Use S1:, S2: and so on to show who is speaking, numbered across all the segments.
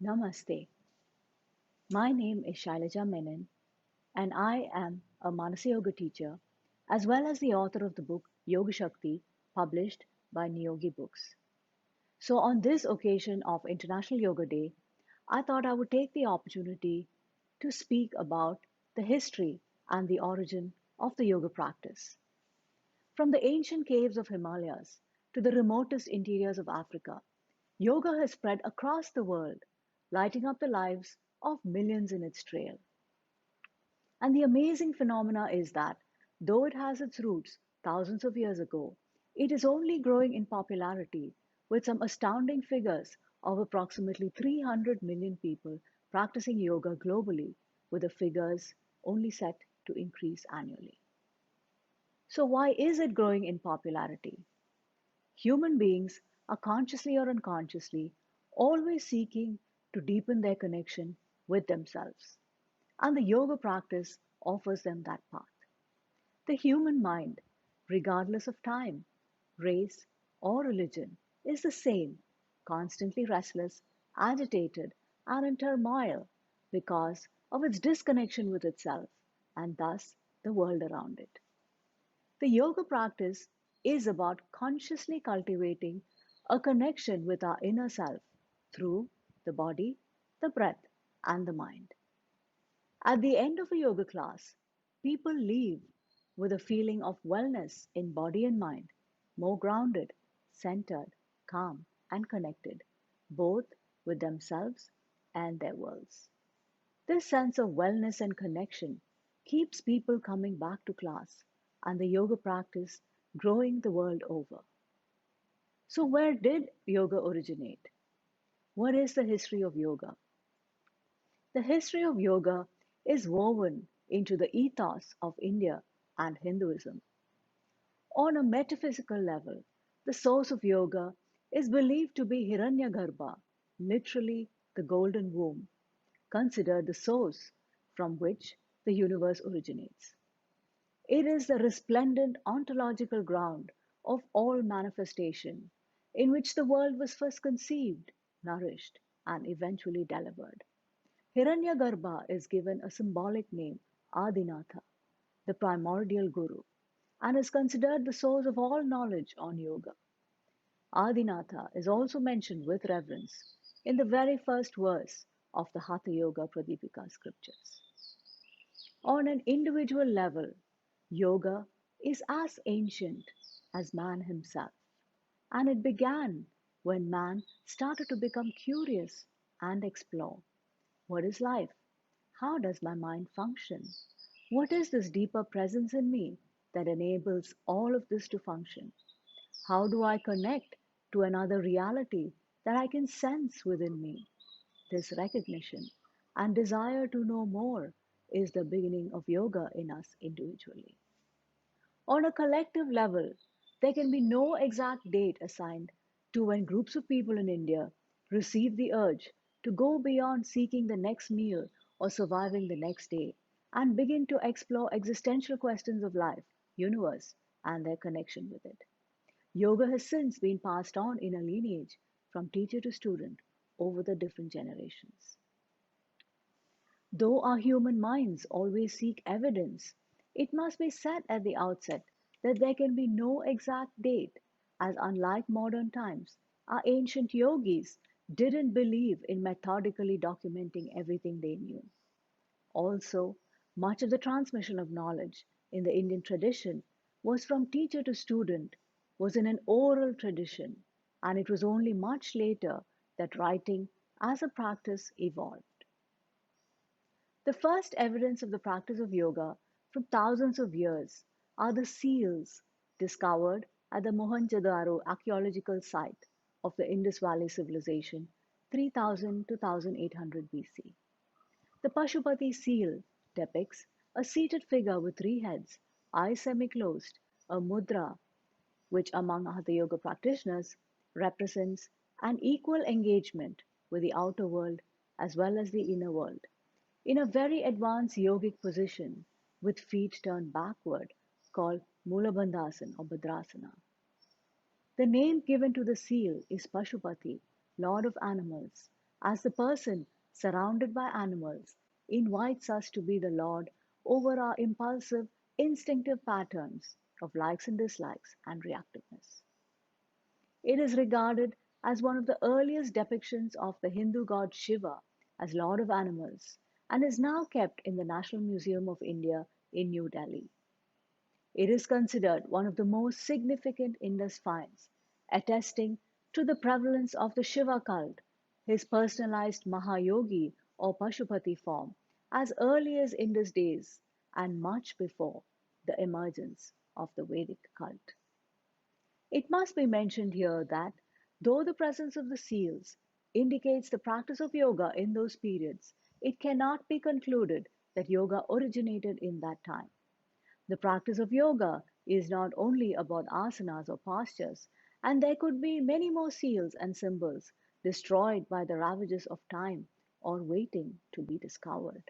S1: Namaste. My name is Shailaja Menon, and I am a Manasa Yoga teacher as well as the author of the book Yoga Shakti, published by Niyogi Books. So, on this occasion of International Yoga Day, I thought I would take the opportunity to speak about the history and the origin of the yoga practice. From the ancient caves of Himalayas to the remotest interiors of Africa, yoga has spread across the world, lighting up the lives of millions in its trail. And the amazing phenomena is that, though it has its roots thousands of years ago, it is only growing in popularity with some astounding figures of approximately 300 million people practicing yoga globally, with the figures only set to increase annually. So, why is it growing in popularity? Human beings are consciously or unconsciously always seeking to deepen their connection with themselves, and the yoga practice offers them that path. The human mind, regardless of time, race, or religion, is the same, constantly restless, agitated, and in turmoil because of its disconnection with itself and thus the world around it. The yoga practice is about consciously cultivating a connection with our inner self through the body, the breath, and the mind. At the end of a yoga class, people leave with a feeling of wellness in body and mind, more grounded, centered, calm, and connected, both with themselves and their worlds. This sense of wellness and connection keeps people coming back to class and the yoga practice growing the world over. So, where did yoga originate? What is the history of yoga? The history of yoga is woven into the ethos of India and Hinduism. On a metaphysical level, the source of yoga is believed to be Hiranyagarbha, literally the golden womb, considered the source from which the universe originates. It is the resplendent ontological ground of all manifestation, in which the world was first conceived, nourished, and eventually delivered. Hiranyagarbha is given a symbolic name, Adinatha, the primordial guru, and is considered the source of all knowledge on yoga. Adinatha is also mentioned with reverence in the very first verse of the Hatha Yoga Pradipika scriptures. On an individual level, yoga is as ancient as man himself, and it began when man started to become curious and explore. What is life? How does my mind function? What is this deeper presence in me that enables all of this to function? How do I connect to another reality that I can sense within me? This recognition and desire to know more is the beginning of yoga in us individually. On a collective level, there can be no exact date assigned to when groups of people in India receive the urge to go beyond seeking the next meal or surviving the next day and begin to explore existential questions of life, universe, and their connection with it. Yoga has since been passed on in a lineage from teacher to student over the different generations. Though our human minds always seek evidence, it must be said at the outset that there can be no exact date, as unlike modern times, our ancient yogis didn't believe in methodically documenting everything they knew. Also, much of the transmission of knowledge in the Indian tradition was from teacher to student, was in an oral tradition, and it was only much later that writing as a practice evolved. The first evidence of the practice of yoga from thousands of years are the seals discovered at the Mohenjo-daro archaeological site of the Indus Valley Civilization 3000 to 1800 BC. The Pashupati seal depicts a seated figure with three heads, eyes semi-closed, a mudra which among Hatha Yoga practitioners represents an equal engagement with the outer world as well as the inner world, in a very advanced yogic position with feet turned backward called Mulabandhasana or Bhadrasana. The name given to the seal is Pashupati, lord of animals, as the person surrounded by animals invites us to be the Lord over our impulsive, instinctive patterns of likes and dislikes and reactiveness. It is regarded as one of the earliest depictions of the Hindu god Shiva as Lord of Animals and is now kept in the National Museum of India in New Delhi. It is considered one of the most significant Indus finds, attesting to the prevalence of the Shiva cult, his personalized Mahayogi or Pashupati form, as early as Indus days and much before the emergence of the Vedic cult. It must be mentioned here that though the presence of the seals indicates the practice of yoga in those periods, it cannot be concluded that yoga originated in that time. The practice of yoga is not only about asanas or postures, and there could be many more seals and symbols destroyed by the ravages of time or waiting to be discovered.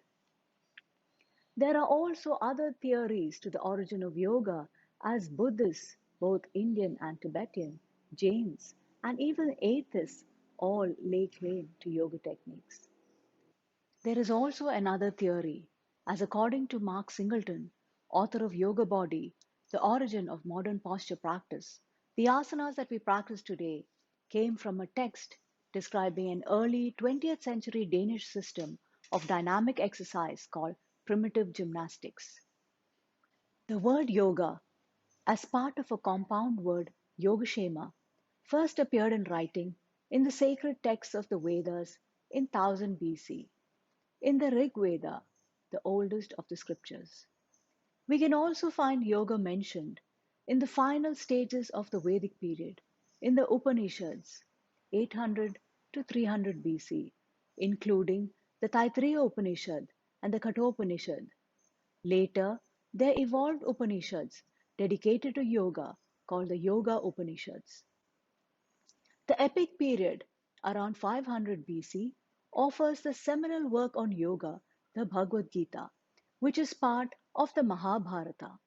S1: There are also other theories to the origin of yoga, as Buddhists, both Indian and Tibetan, Jains, and even atheists all lay claim to yoga techniques. There is also another theory, as according to Mark Singleton, author of Yoga Body, The Origin of Modern Posture Practice, the asanas that we practice today came from a text describing an early 20th century Danish system of dynamic exercise called primitive gymnastics. The word yoga, as part of a compound word Yogashema, first appeared in writing in the sacred texts of the Vedas in 1000 BC. In the Rig Veda, the oldest of the scriptures. We can also find yoga mentioned in the final stages of the Vedic period in the Upanishads, 800 to 300 BC, including the Taittiriya Upanishad and the Kathopanishad. Later, there evolved Upanishads dedicated to yoga called the Yoga Upanishads. The epic period, around 500 BC, offers the seminal work on yoga, the Bhagavad Gita, which is part of the Mahabharata.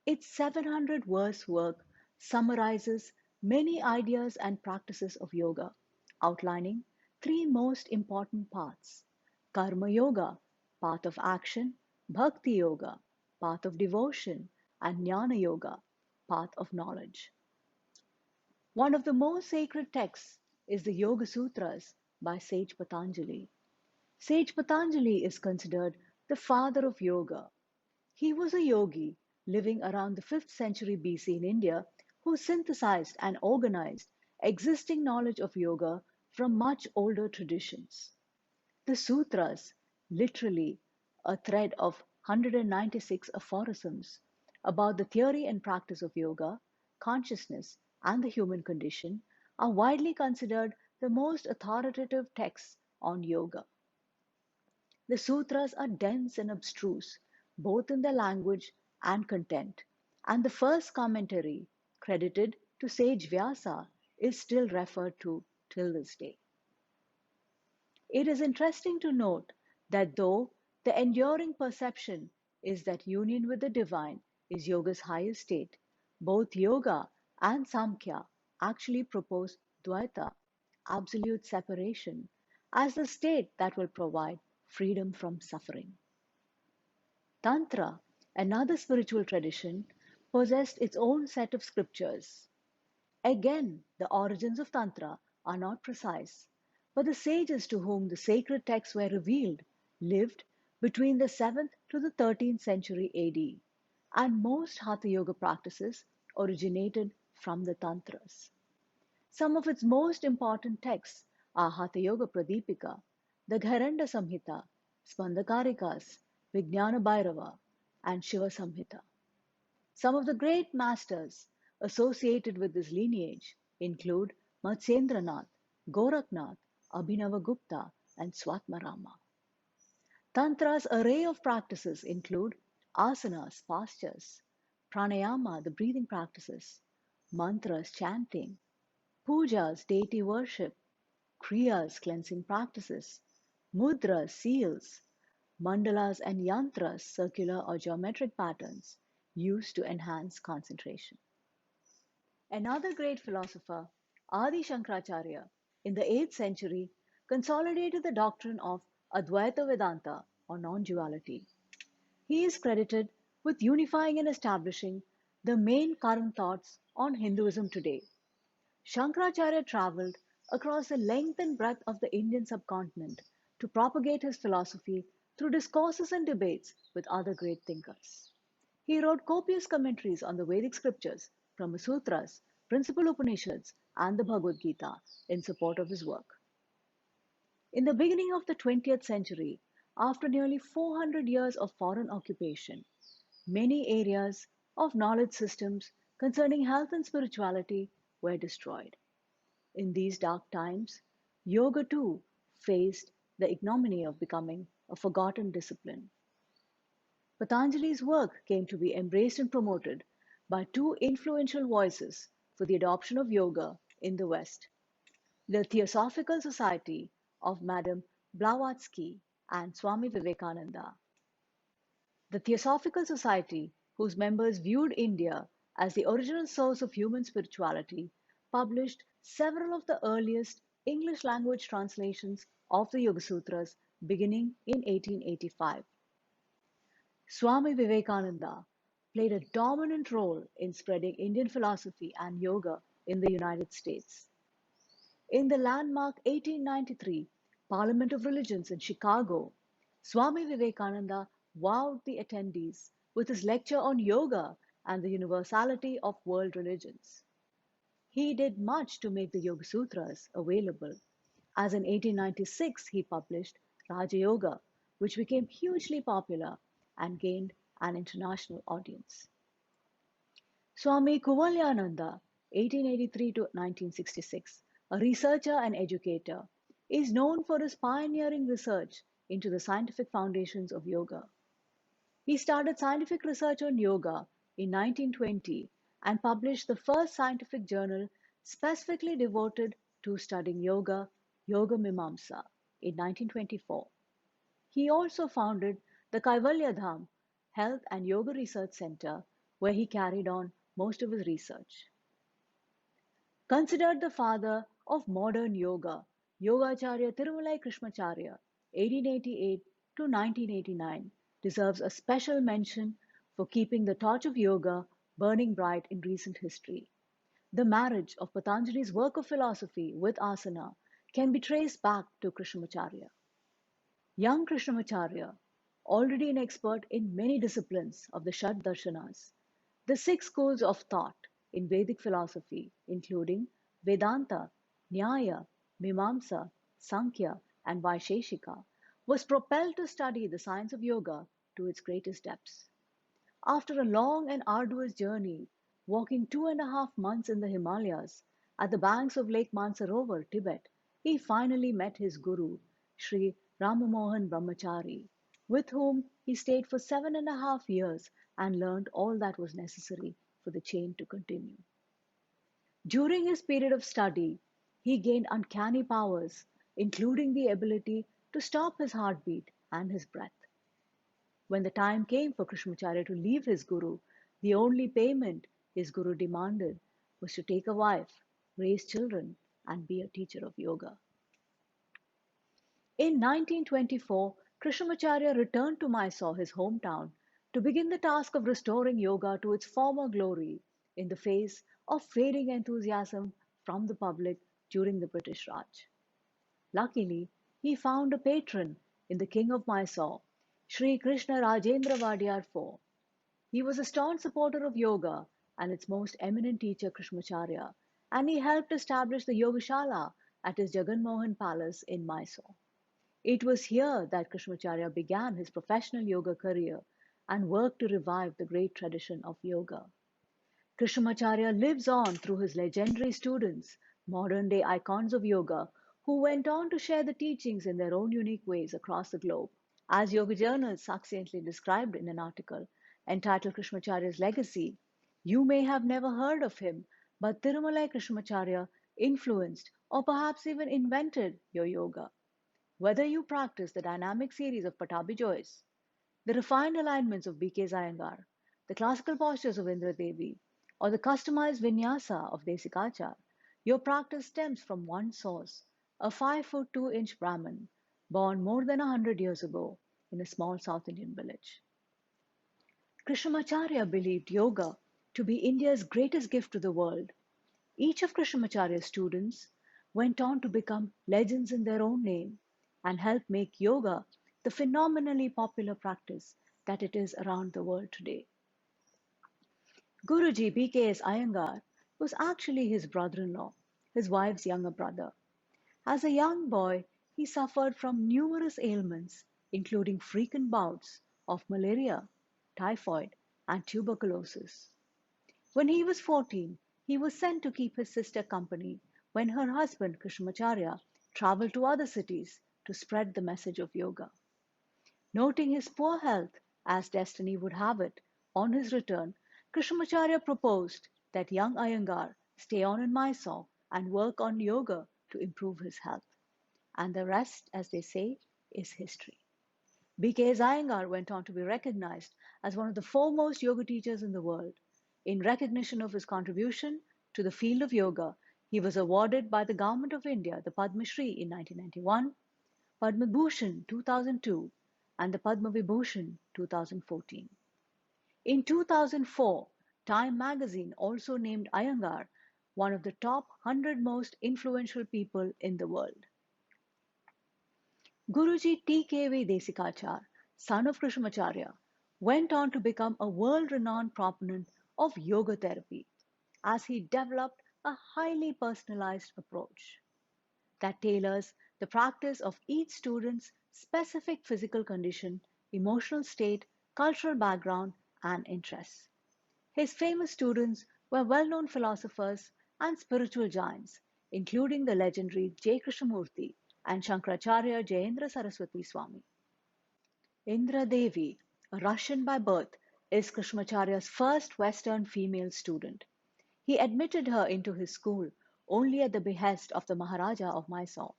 S1: Its 700 verse work summarizes many ideas and practices of yoga, outlining three most important paths: Karma Yoga, path of action, Bhakti Yoga, path of devotion, and Jnana Yoga, path of knowledge. One of the most sacred texts is the Yoga Sutras by Sage Patanjali. Sage Patanjali is considered the father of yoga. He was a yogi living around the 5th century BC in India who synthesized and organized existing knowledge of yoga from much older traditions. The sutras, literally a thread of 196 aphorisms about the theory and practice of yoga, consciousness, and the human condition, are widely considered the most authoritative texts on yoga. The sutras are dense and abstruse, both in their language and content, and the first commentary, credited to sage Vyasa, is still referred to till this day. It is interesting to note that though the enduring perception is that union with the divine is yoga's highest state, both yoga and Samkhya actually propose Dvaita, absolute separation, as the state that will provide freedom from suffering. Tantra, another spiritual tradition, possessed its own set of scriptures. Again, the origins of Tantra are not precise, but the sages to whom the sacred texts were revealed lived between the 7th to the 13th century AD, and most Hatha Yoga practices originated from the Tantras. Some of its most important texts are Hatha Yoga Pradipika, the Gharanda Samhita, Spandakarikas, Vijnana Bhairava, and Shiva Samhita. Some of the great masters associated with this lineage include Matsyendranath, Gorakhnath, Abhinavagupta, and Swatmarama. Tantra's array of practices include asanas, postures, pranayama, the breathing practices, mantras, chanting, pujas, deity worship, kriyas, cleansing practices, mudras, seals, mandalas, and yantras, circular or geometric patterns used to enhance concentration. Another great philosopher, Adi Shankaracharya, in the 8th century, consolidated the doctrine of Advaita Vedanta or non duality. He is credited with unifying and establishing the main current thoughts on Hinduism today. Shankaracharya travelled across the length and breadth of the Indian subcontinent to propagate his philosophy through discourses and debates with other great thinkers. He wrote copious commentaries on the Vedic scriptures, Brahma Sutras, principal Upanishads, and the Bhagavad Gita in support of his work. In the beginning of the 20th century, after nearly 400 years of foreign occupation, many areas of knowledge systems concerning health and spirituality were destroyed. In these dark times, yoga too faced the ignominy of becoming a forgotten discipline. Patanjali's work came to be embraced and promoted by two influential voices for the adoption of yoga in the West: the Theosophical Society of Madame Blavatsky and Swami Vivekananda. The Theosophical Society, whose members viewed India as the original source of human spirituality, published several of the earliest English language translations of the Yoga Sutras beginning in 1885. Swami Vivekananda played a dominant role in spreading Indian philosophy and yoga in the United States. In the landmark 1893 Parliament of Religions in Chicago, Swami Vivekananda wowed the attendees with his lecture on yoga and the universality of world religions. He did much to make the Yoga Sutras available, as in 1896 he published Raja Yoga, which became hugely popular and gained an international audience. Swami Kuvalyananda, 1883 to 1966, a researcher and educator, is known for his pioneering research into the scientific foundations of yoga. He started scientific research on yoga in 1920 and published the first scientific journal specifically devoted to studying yoga, Yoga Mimamsa, in 1924. He also founded the Kaivalya Dham Health and Yoga Research Center, where he carried on most of his research. Considered the father of modern yoga, Yogacharya Tirumalai Krishnamacharya, 1888 to 1989, deserves a special mention for keeping the torch of yoga burning bright in recent history. The marriage of Patanjali's work of philosophy with asana can be traced back to Krishnamacharya. Young Krishnamacharya, already an expert in many disciplines of the Shad Darshanas, the six schools of thought in Vedic philosophy, including Vedanta, Nyaya, Mimamsa, Sankhya, and Vaisheshika, was propelled to study the science of yoga to its greatest depths. After a long and arduous journey, walking 2.5 months in the Himalayas at the banks of Lake Mansarovar, Tibet, he finally met his guru, Sri Ramamohan Brahmachari, with whom he stayed for 7.5 years and learned all that was necessary for the chain to continue. During his period of study, he gained uncanny powers, including the ability to stop his heartbeat and his breath. When the time came for Krishnamacharya to leave his guru, the only payment his guru demanded was to take a wife, raise children, and be a teacher of yoga. In 1924, Krishnamacharya returned to Mysore, his hometown, to begin the task of restoring yoga to its former glory in the face of fading enthusiasm from the public during the British Raj. Luckily, he found a patron in the king of Mysore, Sri Krishna Rajendra Vadiyar IV. He was a staunch supporter of yoga and its most eminent teacher Krishnamacharya, and he helped establish the Yogashala at his Jagan Mohan Palace in Mysore. It was here that Krishnamacharya began his professional yoga career and worked to revive the great tradition of yoga. Krishnamacharya lives on through his legendary students, modern day icons of yoga, who went on to share the teachings in their own unique ways across the globe. As Yoga Journal succinctly described in an article entitled Krishnamacharya's Legacy, you may have never heard of him, but Tirumalai Krishnamacharya influenced or perhaps even invented your yoga. Whether you practice the dynamic series of Patabi Jois, the refined alignments of B.K. Iyengar, the classical postures of Indra Devi, or the customized vinyasa of Desikachar, your practice stems from one source, a 5 foot 2 inch Brahmin born more than 100 years ago in a small South Indian village. Krishnamacharya believed yoga to be India's greatest gift to the world. Each of Krishnamacharya's students went on to become legends in their own name and help make yoga the phenomenally popular practice that it is around the world today. Guruji B.K.S. Iyengar was actually his brother-in-law, his wife's younger brother. As a young boy, he suffered from numerous ailments, including frequent bouts of malaria, typhoid, and tuberculosis. When he was 14, he was sent to keep his sister company when her husband, Krishnamacharya, traveled to other cities to spread the message of yoga. Noting his poor health, as destiny would have it, on his return, Krishnamacharya proposed that young Iyengar stay on in Mysore and work on yoga to improve his health. And the rest, as they say, is history. B.K.S. Iyengar went on to be recognized as one of the foremost yoga teachers in the world. In recognition of his contribution to the field of yoga, he was awarded by the Government of India the Padma Shri in 1991, Padma Bhushan 2002, and the Padma Vibhushan 2014. In 2004, Time magazine also named Iyengar one of the top 100 most influential people in the world. Guruji T.K.V. Desikachar, son of Krishnamacharya, went on to become a world-renowned proponent of yoga therapy as he developed a highly personalized approach that tailors the practice of each student's specific physical condition, emotional state, cultural background, and interests. His famous students were well-known philosophers and spiritual giants, including the legendary J. Krishnamurti and Shankaracharya Jayendra Saraswati Swami. Indra Devi, a Russian by birth, is Krishnamacharya's first Western female student. He admitted her into his school only at the behest of the Maharaja of Mysore.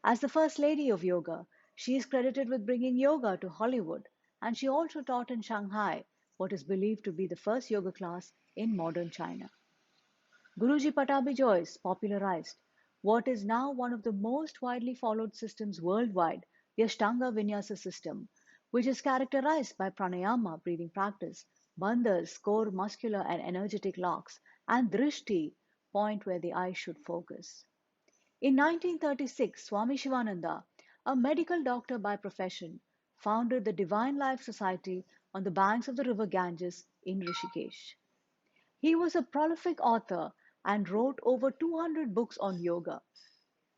S1: As the first lady of yoga, she is credited with bringing yoga to Hollywood, and she also taught in Shanghai what is believed to be the first yoga class in modern China. Guruji Patabi Jois popularized what is now one of the most widely followed systems worldwide, the Ashtanga Vinyasa system, which is characterized by pranayama, breathing practice, bandhas, core, muscular, and energetic locks, and drishti, point where the eye should focus. In 1936, Swami Shivananda, a medical doctor by profession, founded the Divine Life Society on the banks of the river Ganges in Rishikesh. He was a prolific author and wrote over 200 books on yoga.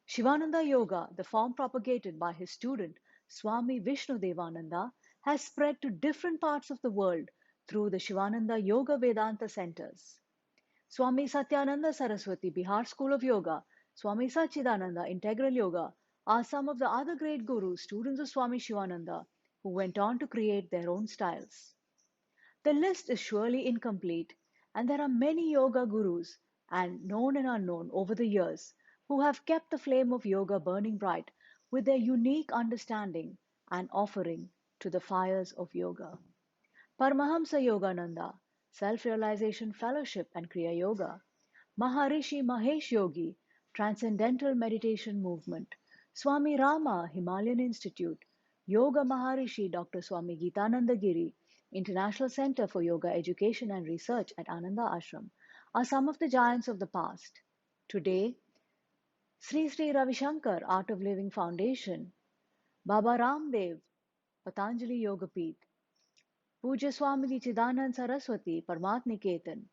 S1: Shivananda Yoga, the form propagated by his student Swami Vishnu Devananda, has spread to different parts of the world through the Shivananda Yoga Vedanta centers. Swami Satyananda Saraswati Bihar School of Yoga, Swami Sachidananda Integral Yoga are some of the other great gurus, students of Swami Shivananda, who went on to create their own styles. The list is surely incomplete, and there are many yoga gurus, and known and unknown over the years, who have kept the flame of yoga burning bright with their unique understanding and offering to the fires of yoga. Paramahamsa Yogananda, Self Realization Fellowship and Kriya Yoga, Maharishi Mahesh Yogi, Transcendental Meditation Movement, Swami Rama, Himalayan Institute, Yoga Maharishi Dr. Swami Geetananda Giri, International Center for Yoga Education and Research at Ananda Ashram, are some of the giants of the past. Today, Sri Sri Ravi Shankar Art of Living Foundation, Baba Ramdev, Patanjali Yoga Peeth, Pujya Swamiji Chidanand Saraswati Parmat Niketan,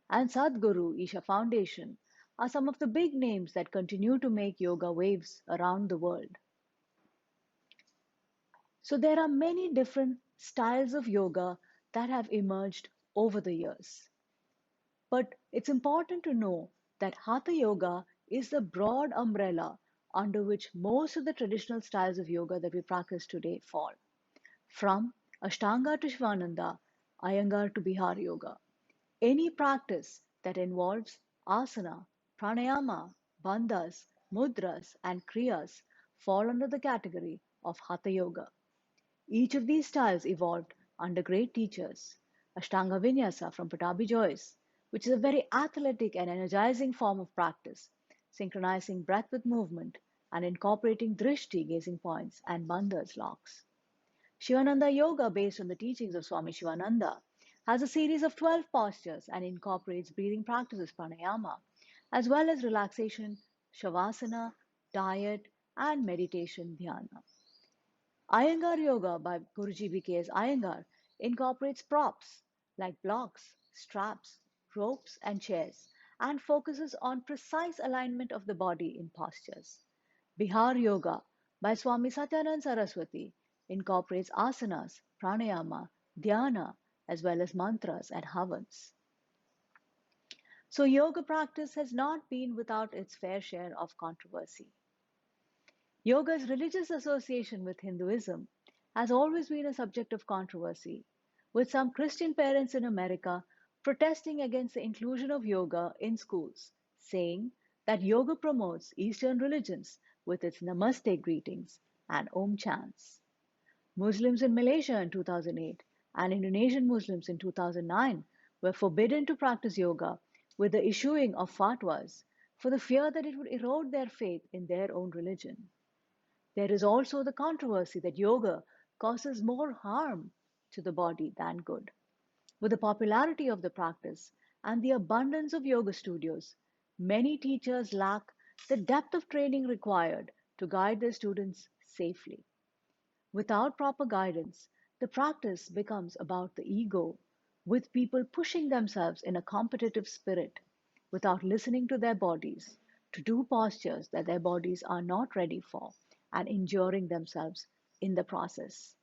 S1: and Sadhguru Isha Foundation are some of the big names that continue to make yoga waves around the world. So there are many different styles of yoga that have emerged over the years. But it's important to know that Hatha Yoga is the broad umbrella under which most of the traditional styles of yoga that we practice today fall. From Ashtanga to Shivananda, Iyengar to Bihar Yoga. Any practice that involves asana, pranayama, bandhas, mudras, and kriyas fall under the category of Hatha Yoga. Each of these styles evolved under great teachers. Ashtanga Vinyasa from Patabi Jois, which is a very athletic and energizing form of practice, synchronizing breath with movement and incorporating drishti gazing points and bandhas locks. Shivananda Yoga, based on the teachings of Swami Shivananda, has a series of 12 postures and incorporates breathing practices pranayama, as well as relaxation, shavasana, diet, and meditation dhyana. Iyengar Yoga by Guruji B.K.S. Iyengar incorporates props like blocks, straps, ropes, and chairs and focuses on precise alignment of the body in postures. Bihar Yoga by Swami Satyanand Saraswati incorporates asanas, pranayama, dhyana, as well as mantras and havans. So, yoga practice has not been without its fair share of controversy. Yoga's religious association with Hinduism has always been a subject of controversy, with some Christian parents in America protesting against the inclusion of yoga in schools, saying that yoga promotes Eastern religions with its namaste greetings and om chants. Muslims in Malaysia in 2008 and Indonesian Muslims in 2009 were forbidden to practice yoga with the issuing of fatwas for the fear that it would erode their faith in their own religion. There is also the controversy that yoga causes more harm to the body than good. With the popularity of the practice and the abundance of yoga studios, many teachers lack the depth of training required to guide their students safely. Without proper guidance, the practice becomes about the ego, with people pushing themselves in a competitive spirit without listening to their bodies, to do postures that their bodies are not ready for, and injuring themselves in the process.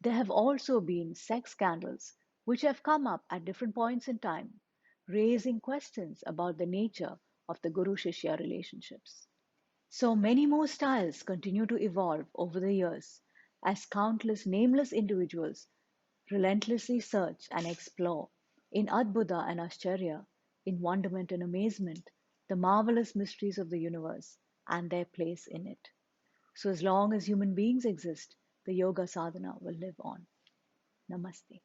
S1: There have also been sex scandals which have come up at different points in time, raising questions about the nature of the Guru Shishya relationships. So many more styles continue to evolve over the years as countless nameless individuals relentlessly search and explore in Adbhuta and Ascharya, in wonderment and amazement, the marvelous mysteries of the universe and their place in it. So, as long as human beings exist, the yoga sadhana will live on. Namaste.